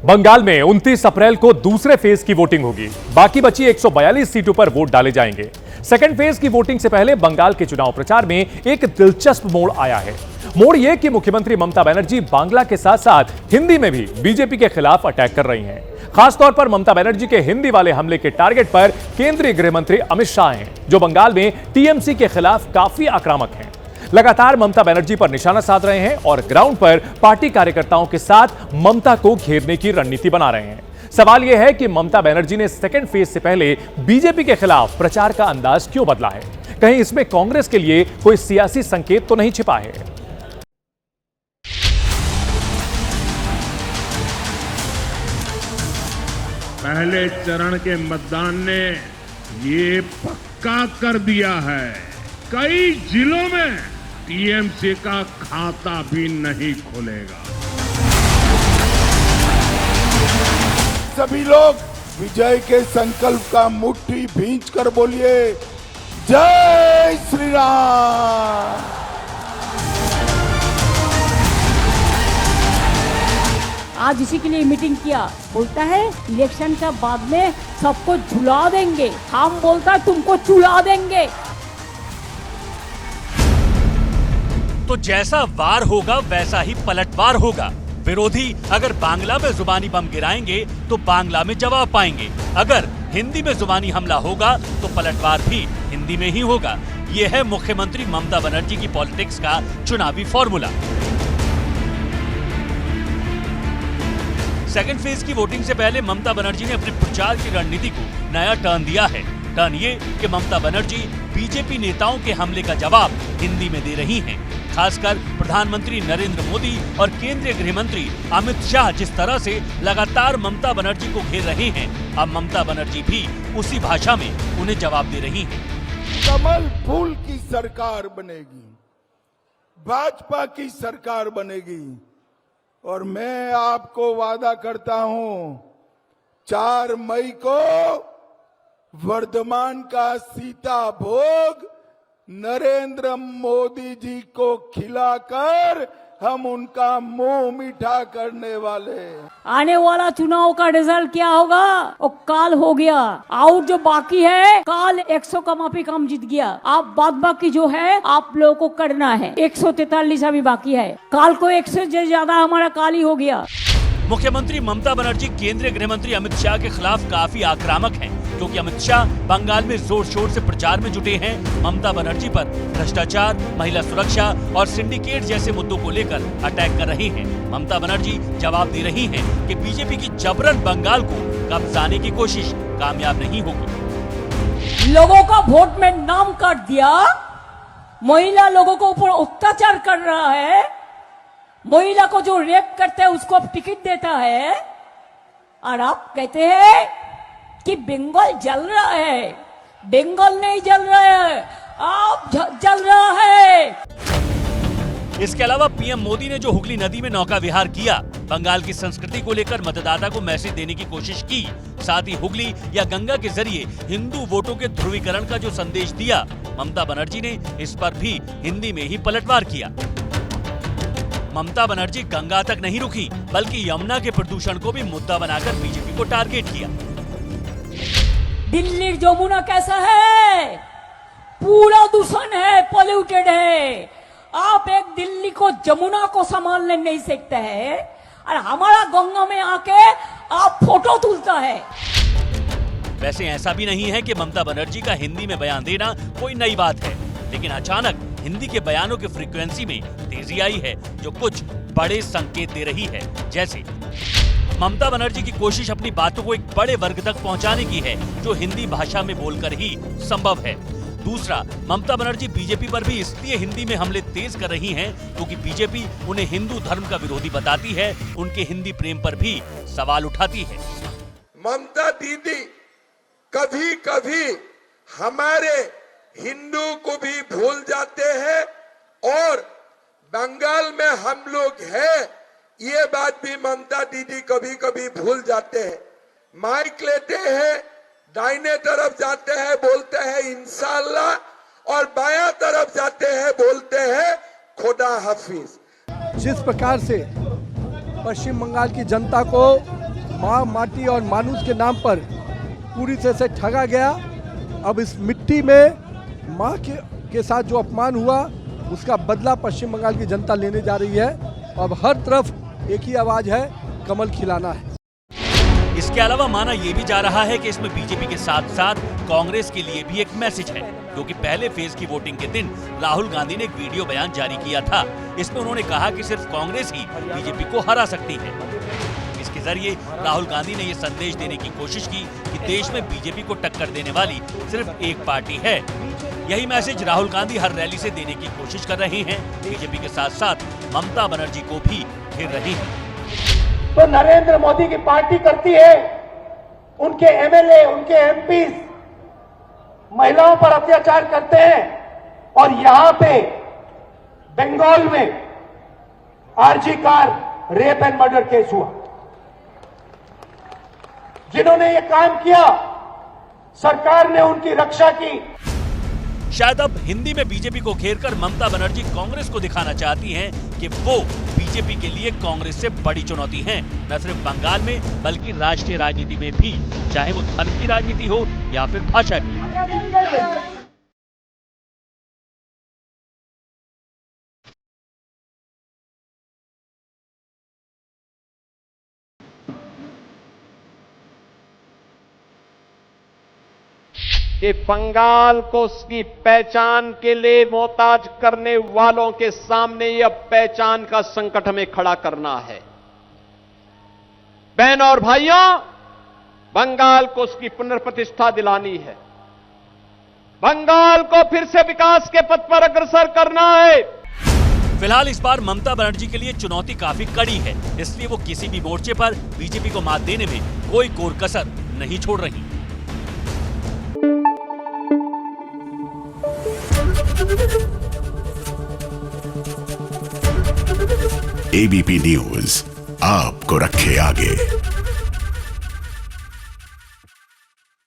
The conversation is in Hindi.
बंगाल में 29 अप्रैल को दूसरे फेज की वोटिंग होगी। बाकी बची 142 सीटों पर वोट डाले जाएंगे। सेकंड फेज की वोटिंग से पहले बंगाल के चुनाव प्रचार में एक दिलचस्प मोड़ आया है। मोड़ यह कि मुख्यमंत्री ममता बनर्जी बांग्ला के साथ साथ हिंदी में भी बीजेपी के खिलाफ अटैक कर रही हैं। खासतौर पर ममता बनर्जी के हिंदी वाले हमले के टारगेट पर केंद्रीय गृह मंत्री अमित शाह हैं, जो बंगाल में टीएमसी के खिलाफ काफी आक्रामक हैं। लगातार ममता बनर्जी पर निशाना साध रहे हैं और ग्राउंड पर पार्टी कार्यकर्ताओं के साथ ममता को घेरने की रणनीति बना रहे हैं। सवाल यह है कि ममता बनर्जी ने सेकंड फेज से पहले बीजेपी के खिलाफ प्रचार का अंदाज क्यों बदला है? कहीं इसमें कांग्रेस के लिए कोई सियासी संकेत तो नहीं छिपा है? पहले चरण के मतदान ने ये पक्का कर दिया है, कई जिलों में टीएमसी का खाता भी नहीं खुलेगा। सभी लोग विजय के संकल्प का मुट्ठी भींच कर बोलिए, जय श्री राम। आज इसी के लिए मीटिंग किया। बोलता है इलेक्शन के बाद में सबको झुला देंगे, हम बोलता है तुमको चुला देंगे। तो जैसा वार होगा वैसा ही पलटवार होगा। विरोधी अगर बांग्ला में जुबानी बम गिराएंगे तो बांग्ला में जवाब पाएंगे। अगर हिंदी में जुबानी हमला होगा तो पलटवार भी हिंदी में ही होगा। यह है मुख्यमंत्री ममता बनर्जी की पॉलिटिक्स का चुनावी फॉर्मूला। सेकंड फेज की वोटिंग से पहले ममता बनर्जी ने अपने प्रचार की रणनीति को नया टर्न दिया है। टर्न ये कि ममता बनर्जी बीजेपी नेताओं के हमले का जवाब हिंदी में दे रही हैं। खासकर प्रधानमंत्री नरेंद्र मोदी और केंद्रीय गृह मंत्री अमित शाह जिस तरह से लगातार ममता बनर्जी को घेर रहे हैं, अब ममता बनर्जी भी उसी भाषा में उन्हें जवाब दे रही हैं। कमल फूल की सरकार बनेगी, भाजपा की सरकार बनेगी और मैं आपको वादा करता हूं 4 मई को वर्धमान का सीता भोग नरेंद्र मोदी जी को खिलाकर हम उनका मुंह मीठा करने वाले। आने वाला चुनाव का रिजल्ट क्या होगा वो काल हो गया। और जो बाकी है काल 100 का माफी कम जीत गया। आप बाकी जो है आप लोगों को करना है। 143 अभी बाकी है। काल को 100 से ज्यादा हमारा काल ही हो गया। मुख्यमंत्री ममता बनर्जी केंद्रीय गृह मंत्री अमित शाह के खिलाफ काफी आक्रामक हैं, क्योंकि अमित शाह बंगाल में जोर शोर से प्रचार में जुटे हैं। ममता बनर्जी पर भ्रष्टाचार, महिला सुरक्षा और सिंडिकेट जैसे मुद्दों को लेकर अटैक कर रही हैं। ममता बनर्जी जवाब दे रही हैं कि बीजेपी की जबरन बंगाल को कब्जाने की कोशिश कामयाब नहीं होगी। लोगों का वोट में नाम काट दिया, महिला लोगों को ऊपर अत्याचार कर रहा है, महिला को जो रेप करते हैं उसको अब टिकट देता है, और आप कहते हैं कि बंगाल जल रहा है। बंगाल नहीं जल रहा है, आप जल रहा है। इसके अलावा पीएम मोदी ने जो हुगली नदी में नौका विहार किया, बंगाल की संस्कृति को लेकर मतदाता को मैसेज देने की कोशिश की। साथ ही हुगली या गंगा के जरिए हिंदू वोटों के ध्रुवीकरण का जो संदेश दिया, ममता बनर्जी ने इस पर भी हिंदी में ही पलटवार किया। ममता बनर्जी गंगा तक नहीं रुकी, बल्कि यमुना के प्रदूषण को भी मुद्दा बनाकर बीजेपी को टारगेट किया। दिल्ली यमुना कैसा है? पूरा दूषण है, पॉल्यूटेड है। आप एक दिल्ली को यमुना को संभालने नहीं सकते हैं और हमारा गंगा में आके आप फोटो तुलता है। वैसे ऐसा भी नहीं है कि ममता बनर्जी का हिंदी में बयान देना कोई नई बात है, लेकिन अचानक हिंदी के बयानों की फ्रीक्वेंसी में तेजी आई है, जो कुछ बड़े संकेत दे रही है। जैसे ममता बनर्जी की कोशिश अपनी बातों को एक बड़े वर्ग तक पहुंचाने की है, जो हिंदी भाषा में बोलकर ही संभव है। दूसरा, ममता बनर्जी बीजेपी पर भी इसलिए हिंदी में हमले तेज कर रही हैं, क्योंकि बीजेपी उन्हें हिंदू धर्म का विरोधी बताती है, उनके हिंदी प्रेम पर भी सवाल उठाती है। ममता दीदी कभी कभी हमारे हिंदू को भी भूल जाते हैं और बंगाल में हम लोग हैं ये बात भी ममता दीदी कभी कभी भूल जाते हैं। माइक लेते हैं, दाहिने तरफ जाते हैं बोलते हैं इंशाअल्लाह और बायां तरफ जाते हैं बोलते हैं खुदा हाफिज। जिस प्रकार से पश्चिम बंगाल की जनता को माँ माटी और मानुष के नाम पर पूरी तरह से ठगा गया। अब इस मिट्टी में माँ के साथ जो अपमान हुआ उसका बदला पश्चिम बंगाल की जनता लेने जा रही है। अब हर तरफ एक ही आवाज है, कमल खिलाना है। इसके अलावा माना यह भी जा रहा है कि इसमें बीजेपी के साथ साथ कांग्रेस के लिए भी एक मैसेज है, क्योंकि पहले फेज की वोटिंग के दिन राहुल गांधी ने एक वीडियो बयान जारी किया था। इसमें उन्होंने कहा कि सिर्फ कांग्रेस ही बीजेपी को हरा सकती है। इसके जरिए राहुल गांधी ने ये संदेश देने की कोशिश की कि देश में बीजेपी को टक्कर देने वाली सिर्फ एक पार्टी है। यही मैसेज राहुल गांधी हर रैली से देने की कोशिश कर रहे हैं। बीजेपी के साथ साथ ममता बनर्जी को भी घेर रही है। तो नरेंद्र मोदी की पार्टी करती है, उनके एमएलए, उनके एमपी महिलाओं पर अत्याचार करते हैं। और यहां पे बंगाल में RG Kar rape and murder case हुआ। जिन्होंने ये काम किया, सरकार ने उनकी रक्षा की। शायद अब हिंदी में बीजेपी को घेरकर ममता बनर्जी कांग्रेस को दिखाना चाहती हैं कि वो बीजेपी के लिए कांग्रेस से बड़ी चुनौती हैं, न सिर्फ बंगाल में बल्कि राष्ट्रीय राजनीति में भी, चाहे वो धन की राजनीति हो या फिर भाषा की। कि बंगाल को उसकी पहचान के लिए मोहताज करने वालों के सामने यह पहचान का संकट हमें खड़ा करना है। बहनों और भाइयों, बंगाल को उसकी पुनर्प्रतिष्ठा दिलानी है। बंगाल को फिर से विकास के पथ पर अग्रसर करना है। फिलहाल इस बार ममता बनर्जी के लिए चुनौती काफी कड़ी है, इसलिए वो किसी भी मोर्चे पर बीजेपी को मात देने में कोई कोर कसर नहीं छोड़ रही। एबीपी न्यूज आपको रखे आगे।